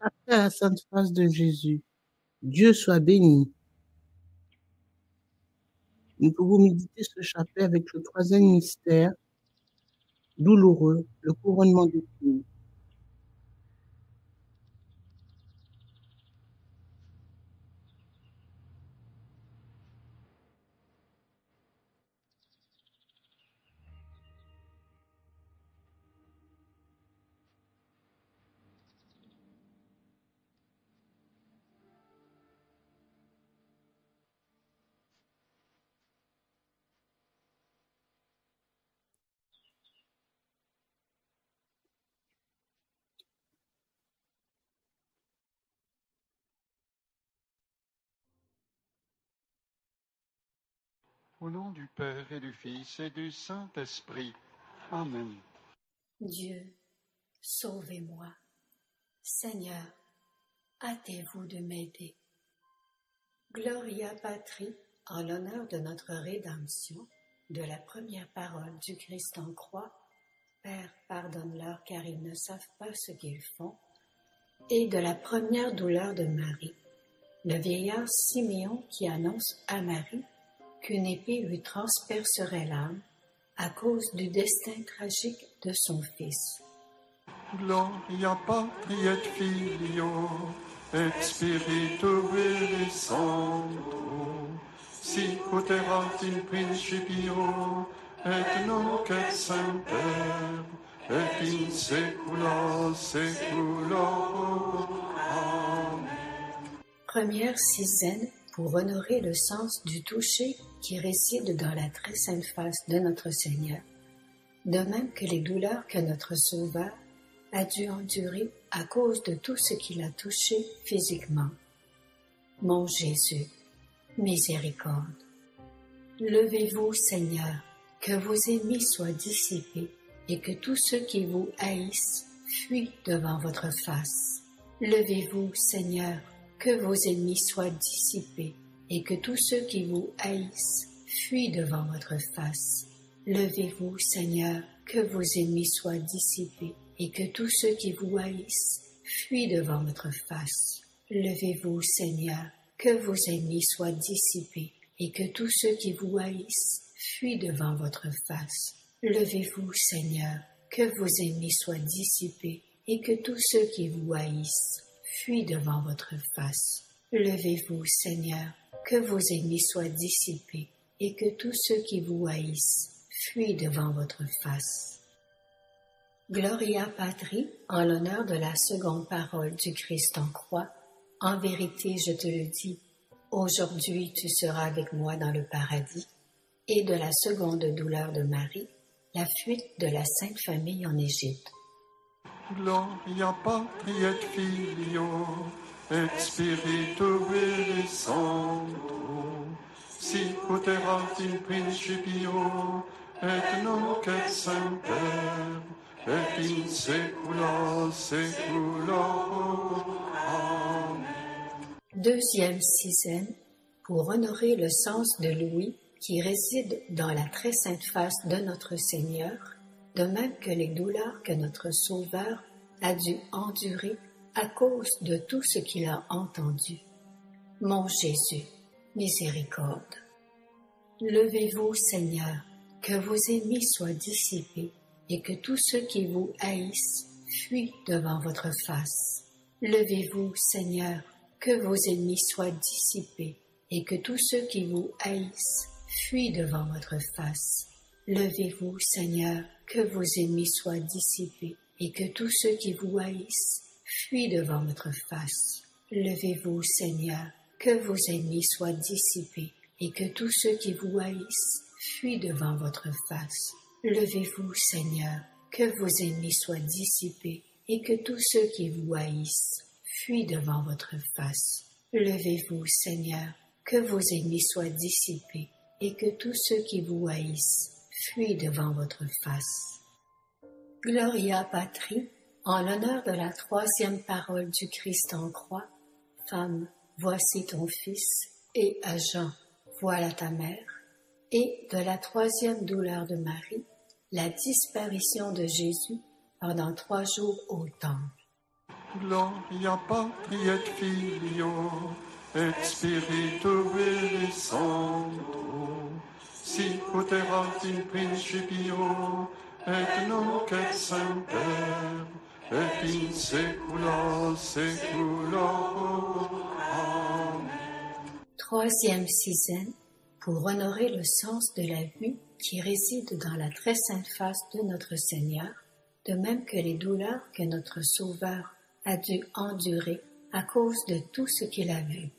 Chapelet à la Sainte Face de Jésus. Dieu soit béni. Nous pouvons méditer ce chapelet avec le troisième mystère douloureux, le couronnement d'épines. Au nom du Père et du Fils et du Saint-Esprit. Amen. Dieu, sauvez-moi. Seigneur, hâtez-vous de m'aider. Gloria Patri, en l'honneur de notre rédemption, de la première parole du Christ en croix, Père, pardonne-leur car ils ne savent pas ce qu'ils font, et de la première douleur de Marie, le vieillard Siméon qui annonce à Marie qu'une épée lui transpercerait l'âme à cause du destin tragique de son fils. Gloria Patri et Filio et Spiritui Sancto, sicut erat in principio et nunc et semper et in saecula saeculorum. Amen. Première sizaine pour honorer le sens du toucher qui réside dans la très sainte face de notre Seigneur, de même que les douleurs que notre Sauveur a dû endurer à cause de tout ce qu'il a touché physiquement. Mon Jésus, miséricorde. Levez-vous, Seigneur, que vos ennemis soient dissipés et que tous ceux qui vous haïssent fuient devant votre face. Levez-vous, Seigneur, que vos ennemis soient dissipés et que tous ceux qui vous haïssent fuient devant votre face. Levez-vous, Seigneur, que vos ennemis soient dissipés et que tous ceux qui vous haïssent fuient devant votre face. Levez-vous, Seigneur, que vos ennemis soient dissipés et que tous ceux qui vous haïssent fuient devant votre face. Levez-vous, Seigneur, que vos ennemis soient dissipés et que tous ceux qui vous haïssent fuient devant votre face. Levez-vous, Seigneur, que vos ennemis soient dissipés et que tous ceux qui vous haïssent fuient devant votre face. Gloria Patri, en l'honneur de la seconde parole du Christ en croix, en vérité je te le dis, aujourd'hui tu seras avec moi dans le paradis, et de la seconde douleur de Marie, la fuite de la Sainte Famille en Égypte. Gloria Patri et Filio et Spiritui Sancto, sicut erat in principio et nunc et semper et in saecula saeculorum. Amen. Deuxième sizaine, pour honorer le sens de Louis qui réside dans la très sainte face de notre Seigneur, de même que les douleurs que notre Sauveur a dû endurer à cause de tout ce qu'il a entendu. Mon Jésus, miséricorde. Levez-vous, Seigneur, que vos ennemis soient dissipés et que tous ceux qui vous haïssent fuient devant votre face. Levez-vous, Seigneur, que vos ennemis soient dissipés et que tous ceux qui vous haïssent fuient devant votre face. Levez-vous, Seigneur, que vos ennemis soient dissipés et que tous ceux qui vous haïssent fuient devant votre face. Levez-vous, Seigneur, que vos ennemis soient dissipés et que tous ceux qui vous haïssent fuient devant votre face. Levez-vous, Seigneur, que vos ennemis soient dissipés et que tous ceux qui vous haïssent fuient devant votre face. Levez-vous, Seigneur, que vos ennemis soient dissipés et que tous ceux qui vous haïssent fuient devant votre face. Gloria Patri, en l'honneur de la troisième parole du Christ en croix, Femme, voici ton fils, et à Jean, voilà ta mère, et de la troisième douleur de Marie, la disparition de Jésus pendant 3 jours au temple. Gloria Patri et Filio et Spiritui Sancto, sic ut erat in principio et nunc et semper et in saecula saeculorum. Amen. Troisième sizaine, pour honorer le sens de la vue qui réside dans la très sainte face de notre Seigneur, de même que les douleurs que notre Sauveur a dû endurer à cause de tout ce qu'il a vu.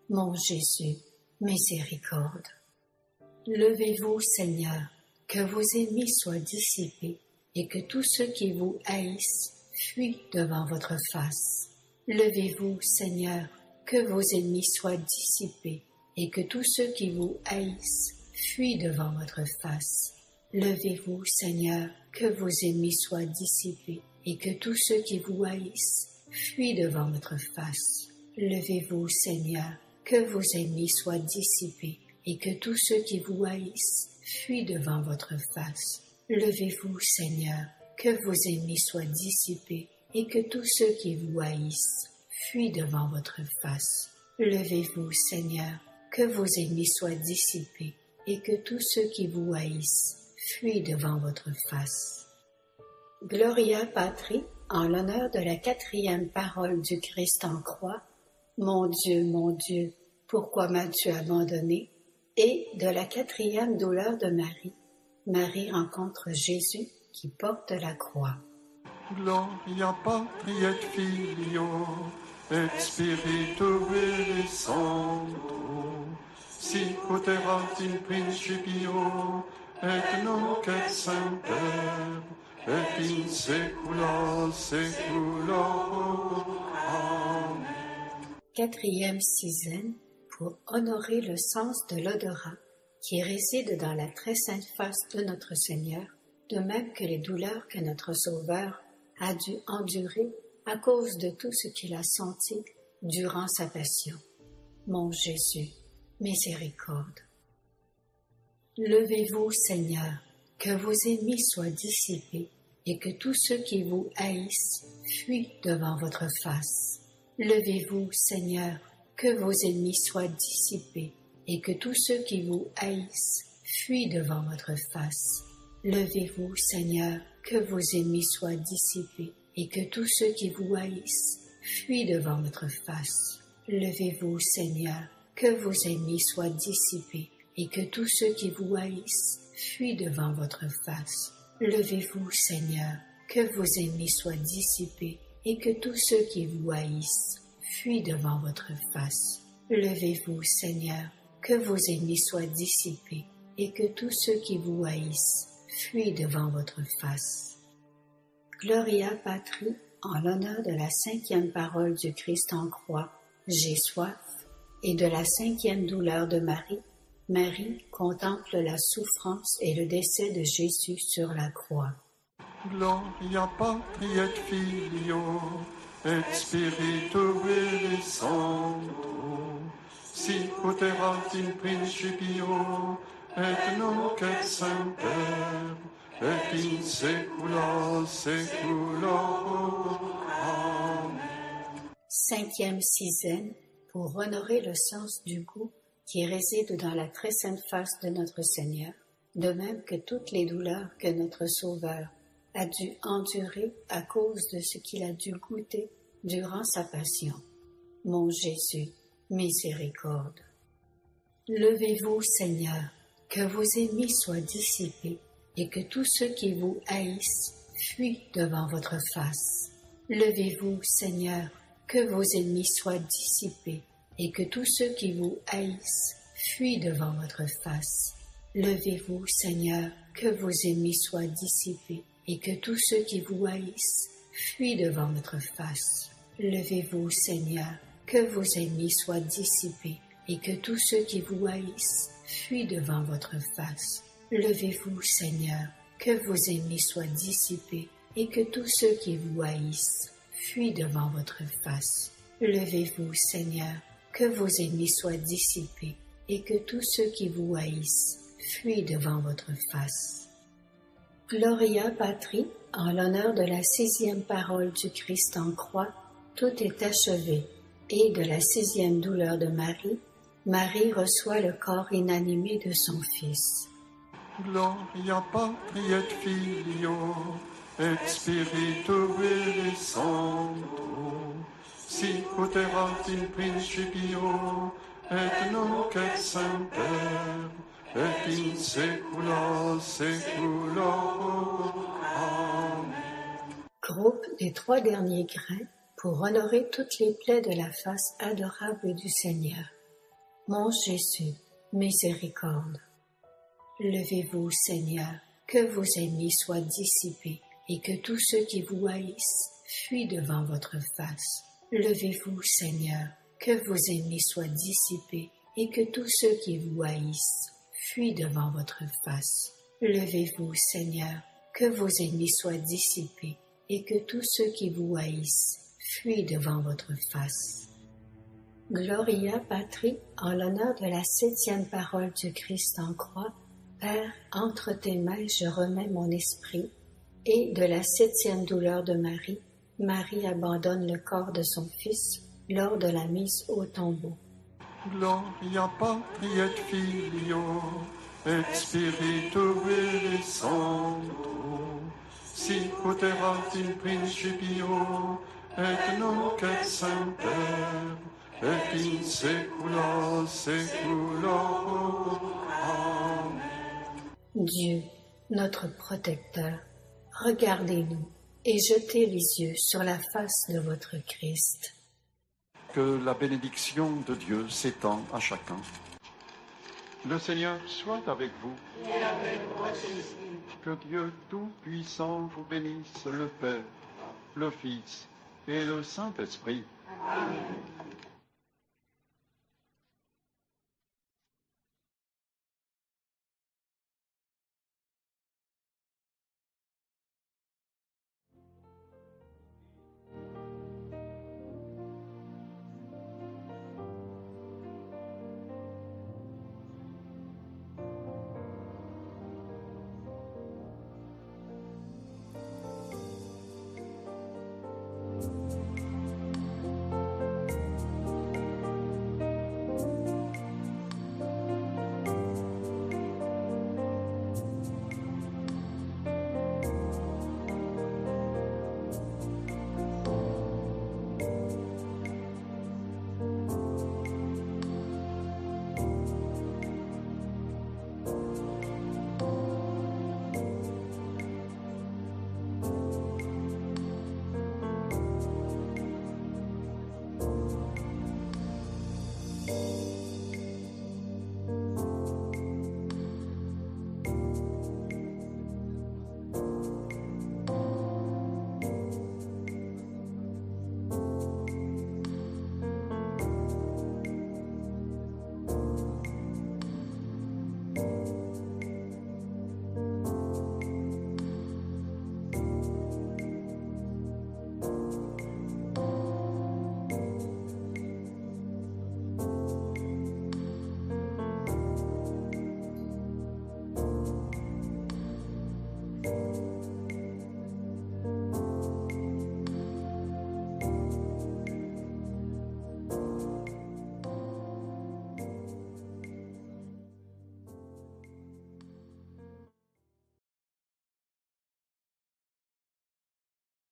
Mon Jésus, miséricorde. Levez-vous, Seigneur, que vos ennemis soient dissipés et que tous ceux qui vous haïssent fuient devant votre face. Levez-vous, Seigneur, que vos ennemis soient dissipés et que tous ceux qui vous haïssent fuient devant votre face. Levez-vous, Seigneur, que vos ennemis soient dissipés et que tous ceux qui vous haïssent fuient devant votre face. Levez-vous, Seigneur, que vos ennemis soient dissipés et que tous ceux qui vous haïssent fuient devant votre face. Levez-vous, Seigneur, que vos ennemis soient dissipés et que tous ceux qui vous haïssent fuient devant votre face. Levez-vous, Seigneur, que vos ennemis soient dissipés et que tous ceux qui vous haïssent fuient devant votre face. Gloria Patri, en l'honneur de la 4e parole du Christ en croix, mon Dieu, pourquoi m'as-tu abandonné? Et de la 4e douleur de Marie, Marie rencontre Jésus qui porte la croix. Gloria Patri et Filio et Spiritui Sancto, sic ut erat in principio et nunc et semper et in saecula saeculorum. Amen. 4e sizaine, pour honorer le sens de l'odorat qui réside dans la très sainte face de notre Seigneur, de même que les douleurs que notre Sauveur a dû endurer à cause de tout ce qu'il a senti durant sa passion. Mon Jésus, miséricorde. Levez-vous, Seigneur, que vos ennemis soient dissipés et que tous ceux qui vous haïssent fuient devant votre face. Levez-vous, Seigneur, que vos ennemis soient dissipés et que tous ceux qui vous haïssent fuient devant votre face. Levez-vous, Seigneur, que vos ennemis soient dissipés et que tous ceux qui vous haïssent fuient devant votre face. Levez-vous, Seigneur, que vos ennemis soient dissipés et que tous ceux qui vous haïssent fuient devant votre face. Levez-vous, Seigneur, que vos ennemis soient dissipés et que tous ceux qui vous haïssent fuient devant votre face. Levez-vous, Seigneur, que vos ennemis soient dissipés et que tous ceux qui vous haïssent fuient devant votre face. Gloria Patri, en l'honneur de la 5e parole du Christ en croix, j'ai soif, et de la 5e douleur de Marie, Marie contemple la souffrance et le décès de Jésus sur la croix. Gloria Patri et Filio et Spiritui Sancto, sic ut erat in principio et nunc et semper et in saecula saeculorum. Amen. 5e sizaine, pour honorer le sens du goût qui réside dans la très sainte face de notre Seigneur, de même que toutes les douleurs que notre Sauveur a dû endurer à cause de ce qu'il a dû goûter durant sa passion. Mon Jésus, miséricorde. Levez-vous, Seigneur, que vos ennemis soient dissipés et que tous ceux qui vous haïssent fuient devant votre face. Levez-vous, Seigneur, que vos ennemis soient dissipés et que tous ceux qui vous haïssent fuient devant votre face. Levez-vous, Seigneur, que vos ennemis soient dissipés et que tous ceux qui vous haïssent fuient devant votre face. Levez-vous, Seigneur, que vos ennemis soient dissipés et que tous ceux qui vous haïssent fuient devant votre face. Levez-vous, Seigneur, que vos ennemis soient dissipés et que tous ceux qui vous haïssent fuient devant votre face. Levez-vous, Seigneur, que vos ennemis soient dissipés et que tous ceux qui vous haïssent fuient devant votre face. Gloria Patri, en l'honneur de la 6e parole du Christ en croix, Tout est achevé, et de la 6e douleur de Marie, Marie reçoit le corps inanimé de son Fils. Gloria Patri et Filio, et Spiritui Sancto, sic ut erat in principio, et nunc et semper, et in saecula saeculorum. Amen. Groupe des 3 derniers grains pour honorer toutes les plaies de la face adorable du Seigneur. Mon Jésus, miséricorde. Levez-vous, Seigneur, que vos ennemis soient dissipés et que tous ceux qui vous haïssent fuient devant votre face. Levez-vous, Seigneur, que vos ennemis soient dissipés et que tous ceux qui vous haïssent fuient devant votre face. Levez-vous, Seigneur, que vos ennemis soient dissipés et que tous ceux qui vous haïssent fuient devant votre face. Gloria Patri, en l'honneur de la 7e parole du Christ en croix, Père, entre tes mains je remets mon esprit, et de la 7e douleur de Marie, Marie abandonne le corps de son Fils lors de la mise au tombeau. Gloria Patri et Filio, et Spiritui Sancto, sic ut erat in principio, et nunc et semper, et in saecula saeculorum. Amen. Dieu, notre protecteur, regardez-nous et jetez les yeux sur la face de votre Christ. Que la bénédiction de Dieu s'étend à chacun. Le Seigneur soit avec vous. Et avec votre esprit. Que Dieu Tout-Puissant vous bénisse, le Père, le Fils et le Saint-Esprit. Amen.